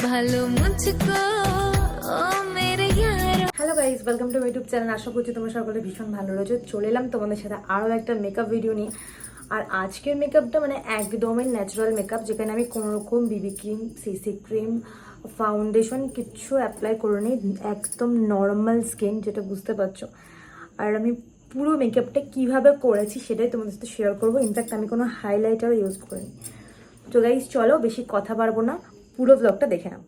ভালো মুঝকো ও মেরে ইয়ার। Hello guys, welcome to my YouTube channel. আশা করছি তোমরা সকলে ভীষণ ভালো রয়েছে। চলে এলাম তোমাদের সাথে আরও একটা মেকআপ ভিডিও নিয়ে। আর আজকের মেকআপটা মানে একদমই ন্যাচারাল মেকআপ, যেখানে আমি কোনো রকম বিবি ক্রিম, সিসি ক্রিম, ফাউন্ডেশন কিচ্ছু অ্যাপ্লাই করিনি। একদম নর্মাল স্কিন, যেটা বুঝতে পারছো। আর আমি পুরো মেকআপটা কীভাবে করেছি সেটাই তোমাদের সাথে শেয়ার করবো। ইনফ্যাক্ট আমি কোনো হাইলাইটারও ইউজ করিনি। তো গাইস চলো, বেশি কথা পারবো না, পুরো ব্লগটা দেখে নাও।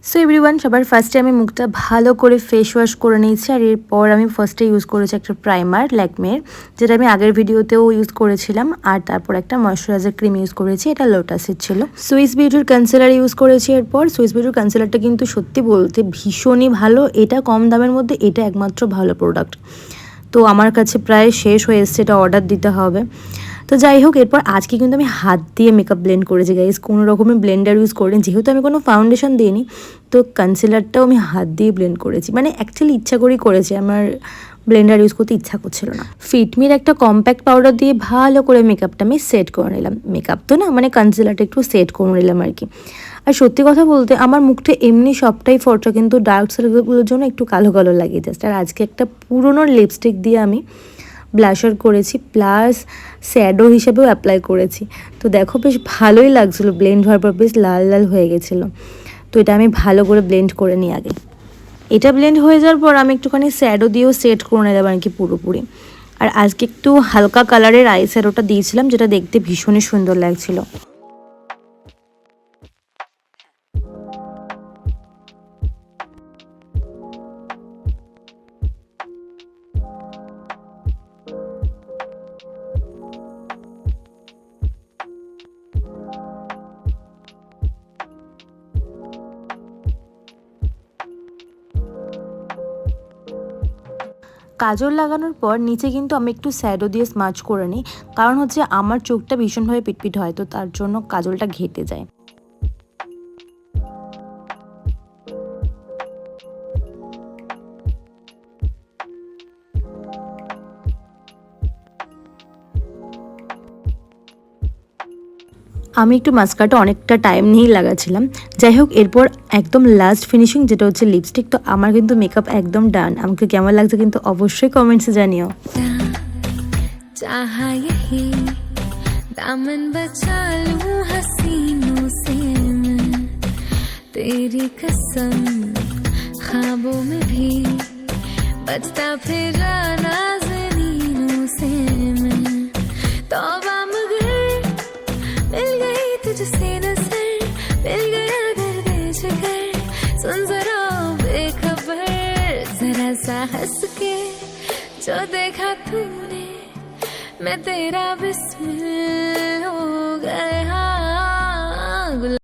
সো এভরিওয়ান, সবার ফার্স্টে আমি মুখটা ভালো করে ফেস ওয়াশ করে নিয়েছি। আর এরপর আমি ফার্স্টে ইউজ করেছি একটা প্রাইমার ল্যাকমের, যেটা আমি আগের ভিডিওতেও ইউজ করেছিলাম। আর তারপর একটা ময়শ্চারাইজার ক্রিম ইউজ করেছি, এটা লোটাসের ছিল। সুইস বিউটির কনসিলার ইউজ করেছি। এরপর সুইস বিউটির কনসিলারটা কিন্তু সত্যি বলতে ভীষণই ভালো। এটা কম দামের মধ্যে এটা একমাত্র ভালো প্রোডাক্ট। তো আমার কাছে প্রায় শেষ হয়ে এসছে, এটা অর্ডার দিতে হবে। তো যাই হোক, এরপর আজকে কিন্তু আমি হাত দিয়ে মেকআপ ব্লেন্ড করেছি গাইস, কোনো রকমের ব্লেন্ডার ইউজ করিনি। যেহেতু আমি কোনো ফাউন্ডেশন দিইনি, তো কনসিলারটাও আমি হাত দিয়ে ব্লেন্ড করেছি। মানে অ্যাকচুয়ালি ইচ্ছা করেই করেছি, আমার ব্লেন্ডার ইউজ করতে ইচ্ছা করছিল না। ফিটমির একটা কম্প্যাক্ট পাউডার দিয়ে ভালো করে মেকআপটা আমি সেট করে নিলাম। মেকআপ তো না, মানে কনসিলারটা একটু সেট করে নিলাম আর কি। আর সত্যি কথা বলতে আমার মুখটা এমনি সবটাই ফর্সা, কিন্তু ডার্ক সার্কেলগুলোর জন্য একটু কালো কালো লাগে জাস্ট। আর আজকে একটা পুরনো লিপস্টিক দিয়ে আমি ব্লাশার করেছি, প্লাস শ্যাডো হিসেবেও অ্যাপ্লাই করেছি। তো দেখো বেশ ভালোই লাগছিলো, ব্লেন্ড হওয়ার পর বেশ লাল লাল হয়ে গেছিলো। তো এটা আমি ভালো করে ব্লেন্ড করে নিই আগে। এটা ব্লেন্ড হয়ে যাওয়ার পর আমি একটুখানি শ্যাডো দিয়েও সেট করে নিলাম আর কি পুরোপুরি। আর আজকে একটু হালকা কালারের আই শ্যাডোটা দিয়েছিলাম, যেটা দেখতে ভীষণই সুন্দর লাগছিলো। কাজল লাগানোর পর নিচে কিন্তু আমি একটু শ্যাডো দিয়ে স্মাচ করে নিই, কারণ হচ্ছে আমার চোখটা ভীষণভাবে পিটপিট হয়, তো তার জন্য কাজলটা ঘেটে যায়। আমি একটু মাস্কারাটা অনেকটা টাইম নিয়েই লাগাচ্ছিলাম। যাই হোক, এরপর একদম লাস্ট ফিনিশিং যেটা হচ্ছে লিপস্টিক। তো আমার কিন্তু মেকআপ একদম ডান। আমাকে কেমন লাগছে কিন্তু অবশ্যই কমেন্টসে জানিও। चाहा यही दामन बचा लूं हसीनों से मैं, तेरी कसम ख्वाबों में भी बचता फिरा नाज़नीनों से मैं। तौबा मगर मिल गई तुझसे नज़र, मिल गया दर्द जिगर, सुन जरा बेखबर जरा सा हंस के जो देखा तूने, मैं तेरा बिस्मिल हो गया।